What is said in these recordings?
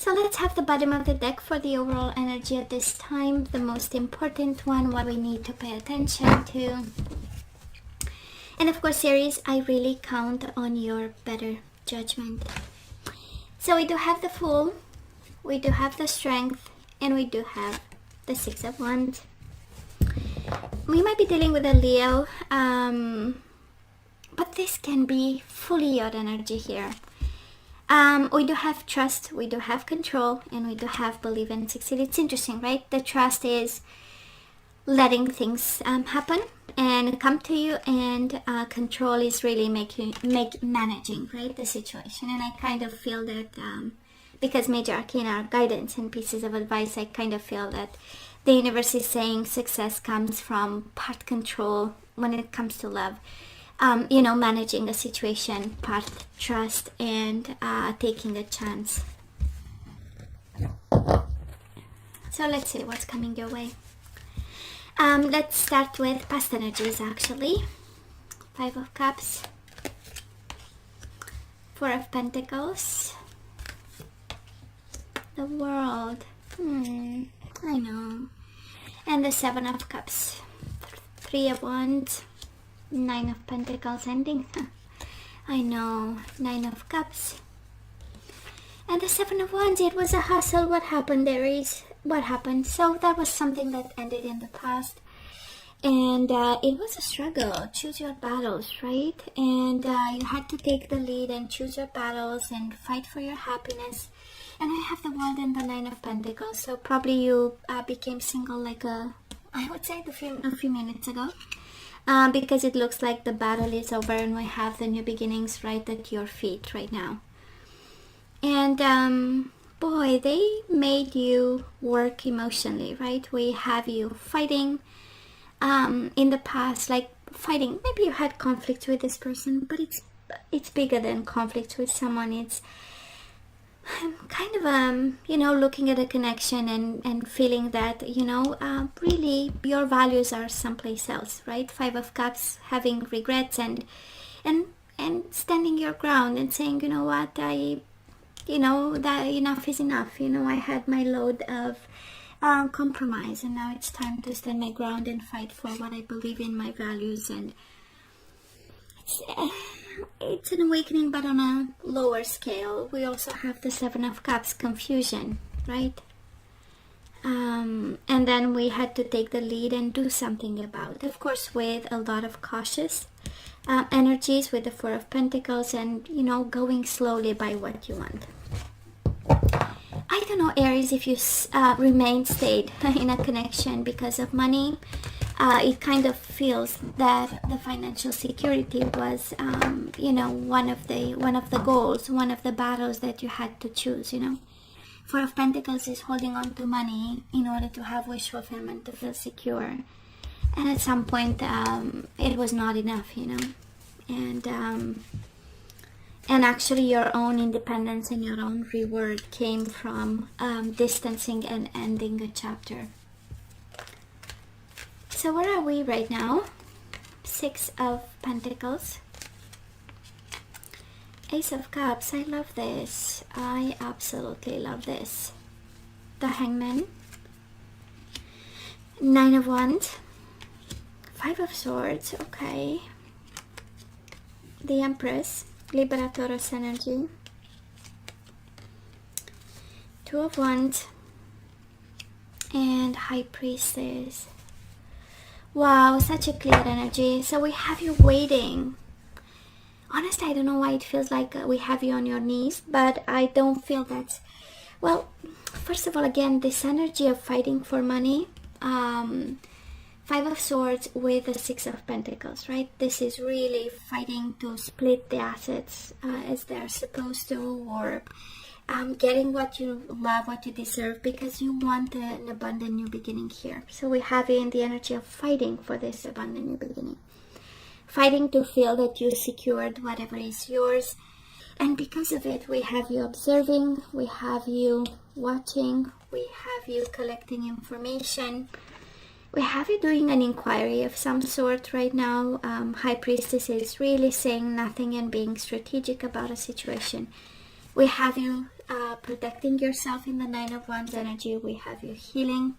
So let's have the bottom of the deck for the overall energy at this time. The most important one, what we need to pay attention to. And of course, Aries, I really count on your better judgment. So we do have the Fool, we do have the Strength, and we do have the Six of Wands. We might be dealing with a Leo, but this can be fully your energy here. We do have trust, we do have control, and we do have believe and succeed. It's interesting, right? The trust is letting things happen and come to you, and control is really managing, right, the situation. And I kind of feel that because major arcana are guidance and pieces of advice, I kind of feel that the universe is saying success comes from part control when it comes to love. Managing a situation, part trust, and taking a chance. So let's see what's coming your way. Let's start with past energies, actually. Five of Cups, Four of Pentacles, the World, I know, and the Seven of Cups, Three of Wands, Nine of Pentacles ending. I know, Nine of Cups. And the Seven of Wands, it was a hustle. What happened, Aries? What happened? So that was something that ended in the past. And it was a struggle. Choose your battles, right? And you had to take the lead and choose your battles and fight for your happiness. And I have the World and the Nine of Pentacles. So probably you became single like I would say a few minutes ago. Because it looks like the battle is over and we have the new beginnings right at your feet right now. And boy, they made you work emotionally, right? We have you fighting in the past, like fighting. Maybe you had conflicts with this person, but it's bigger than conflicts with someone. It's kind of looking at a connection and feeling that really your values are someplace else, right? Five of Cups, having regrets and standing your ground and saying, you know what, that enough is enough. I had my load of compromise, and now it's time to stand my ground and fight for what I believe in, my values. And it's an awakening, but on a lower scale. We also have the Seven of Cups, confusion, right? And then we had to take the lead and do something about it. Of course, with a lot of cautious energies with the Four of Pentacles, and going slowly by what you want. I don't know, Aries, if you stayed in a connection because of money. It kind of feels that the financial security was, one of the goals, one of the battles that you had to choose. Four of Pentacles is holding on to money in order to have wish fulfillment, to feel secure, and at some point, it was not enough, and actually your own independence and your own reward came from distancing and ending a chapter. So where are we right now? Six of Pentacles, Ace of Cups. I love this. I absolutely love this. The Hangman, Nine of Wands, Five of Swords. Okay. The Empress, Libra, Taurus energy, Two of Wands, and High Priestess. Wow, such a clear energy. So we have you waiting. Honestly, I don't know why it feels like we have you on your knees, but I don't feel that. Well, first of all, again, this energy of fighting for money. Five of Swords with the Six of Pentacles, right? This is really fighting to split the assets as they're supposed to, or getting what you love, what you deserve, because you want an abundant new beginning here. So we have you in the energy of fighting for this abundant new beginning. Fighting to feel that you secured whatever is yours. And because of it, we have you observing, we have you watching, we have you collecting information. We have you doing an inquiry of some sort right now. High Priestess is really saying nothing and being strategic about a situation. We have you protecting yourself in the Nine of Wands energy. We have you healing,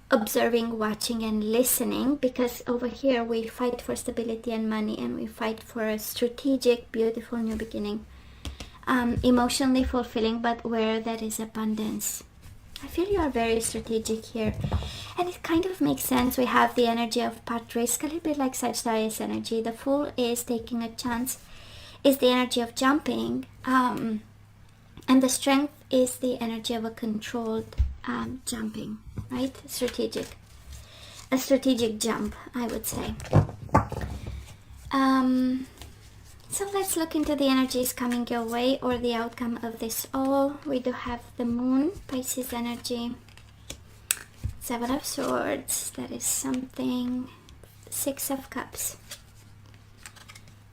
observing, watching, and listening, because over here we fight for stability and money, and we fight for a strategic, beautiful new beginning. Emotionally fulfilling, but where there is abundance. I feel you are very strategic here, and it kind of makes sense. We have the energy of part risk, a little bit like Sagittarius energy. The Fool is taking a chance, is the energy of jumping, and the Strength is the energy of a controlled jumping, right? Strategic, a strategic jump, I would say. So let's look into the energies coming your way, or the outcome of this all. We do have the Moon, Pisces energy, Seven of Swords, that is something, Six of Cups,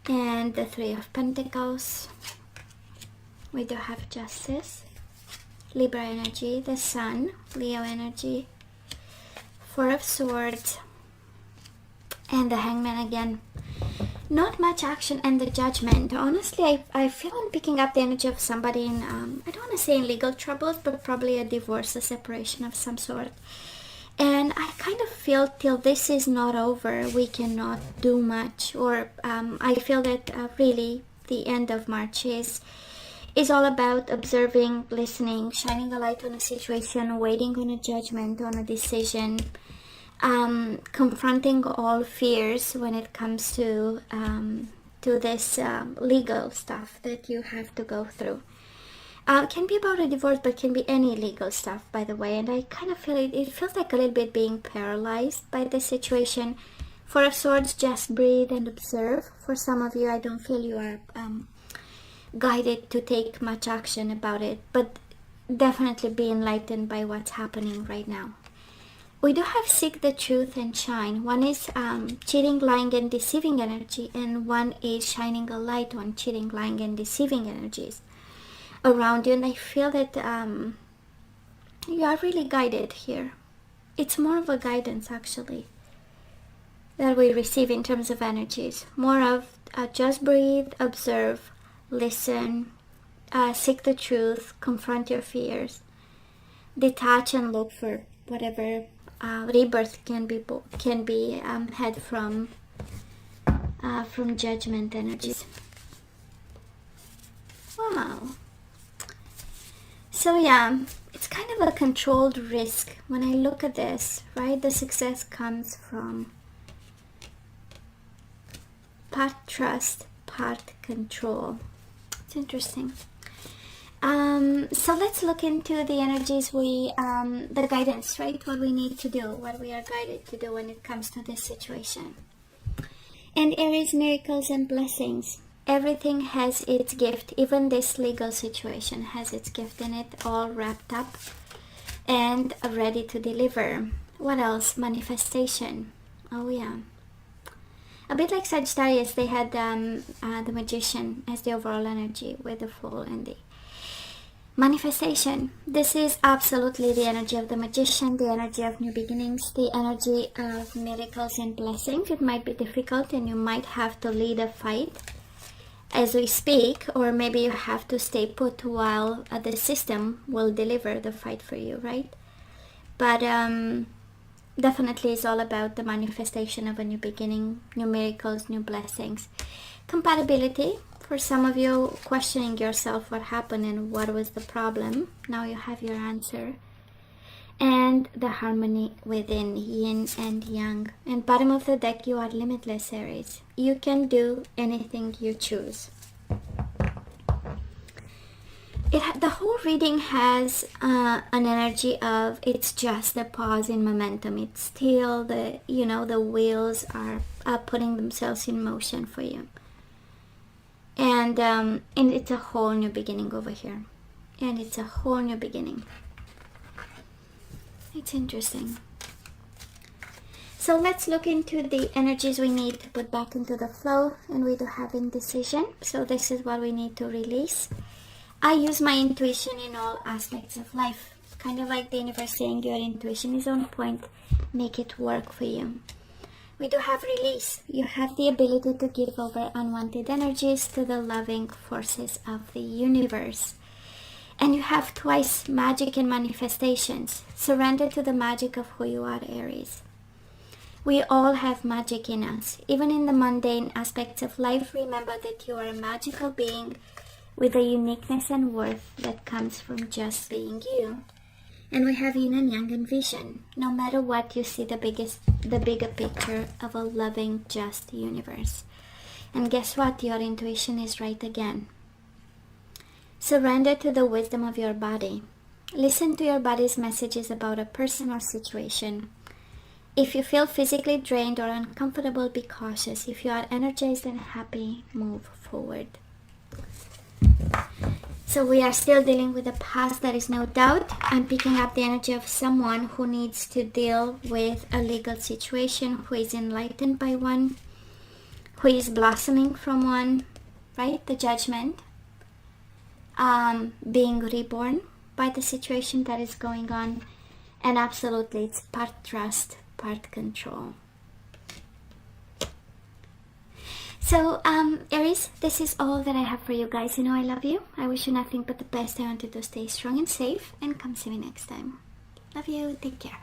and the Three of Pentacles. We do have Justice, Libra energy, the Sun, Leo energy, Four of Swords, and the Hangman again. Not much action, and the Judgment. Honestly, I feel I'm picking up the energy of somebody in, I don't want to say in legal troubles, but probably a divorce, a separation of some sort. And I kind of feel till this is not over, we cannot do much. Or I feel that really the end of March is all about observing, listening, shining a light on a situation, waiting on a judgment, on a decision. Confronting all fears when it comes to this legal stuff that you have to go through. Can be about a divorce, but can be any legal stuff, by the way. And I kind of feel it feels like a little bit being paralyzed by the situation. Four of Swords, just breathe and observe. For some of you, I don't feel you are guided to take much action about it, but definitely be enlightened by what's happening right now. We do have Seek the Truth and Shine. One is cheating, lying, and deceiving energy, and one is shining a light on cheating, lying, and deceiving energies around you. And I feel that you are really guided here. It's more of a guidance, actually, that we receive in terms of energies. More of just breathe, observe, listen, seek the truth, confront your fears, detach, and look for whatever rebirth can be had from Judgment energies. Wow. So yeah, it's kind of a controlled risk when I look at this, right? The success comes from part trust, part control. It's interesting. So let's look into the energies the guidance, right? What we need to do, what we are guided to do when it comes to this situation. And Aries, miracles and blessings. Everything has its gift. Even this legal situation has its gift in it, all wrapped up and ready to deliver. What else? Manifestation. Oh yeah. A bit like Sagittarius, they had the Magician as the overall energy with the Fool and the manifestation. This is absolutely the energy of the Magician, the energy of new beginnings, the energy of miracles and blessings. It might be difficult and you might have to lead a fight as we speak, or maybe you have to stay put while the system will deliver the fight for you, right? But definitely it's all about the manifestation of a new beginning, new miracles, new blessings. Compatibility. For some of you, questioning yourself what happened and what was the problem. Now you have your answer. And the harmony within, yin and yang. And bottom of the deck, you are limitless, Aries. You can do anything you choose. The whole reading has an energy of it's just a pause in momentum. It's still the wheels are putting themselves in motion for you. And it's a whole new beginning over here. And it's a whole new beginning. It's interesting. So let's look into the energies we need to put back into the flow. And we do have indecision. So this is what we need to release. I use my intuition in all aspects of life. Kind of like the universe saying your intuition is on point. Make it work for you. we do have release. You have the ability to give over unwanted energies to the loving forces of the universe. And you have twice magic and manifestations. Surrender to the magic of who you are, Aries. We all have magic in us. Even in the mundane aspects of life, remember that you are a magical being with a uniqueness and worth that comes from just being you. And we have yin and yang and vision. No matter what, you see the bigger picture of a loving, just universe. And guess what? Your intuition is right again. Surrender to the wisdom of your body. Listen to your body's messages about a person or situation. If you feel physically drained or uncomfortable, be cautious. If you are energized and happy, move forward. So we are still dealing with the past, there is no doubt. I'm picking up the energy of someone who needs to deal with a legal situation, who is enlightened by one, who is blossoming from one, right? The judgment. Being reborn by the situation that is going on. And absolutely, it's part trust, part control. So, Aries, this is all that I have for you guys. You know I love you. I wish you nothing but the best. I want you to stay strong and safe. And come see me next time. Love you. Take care.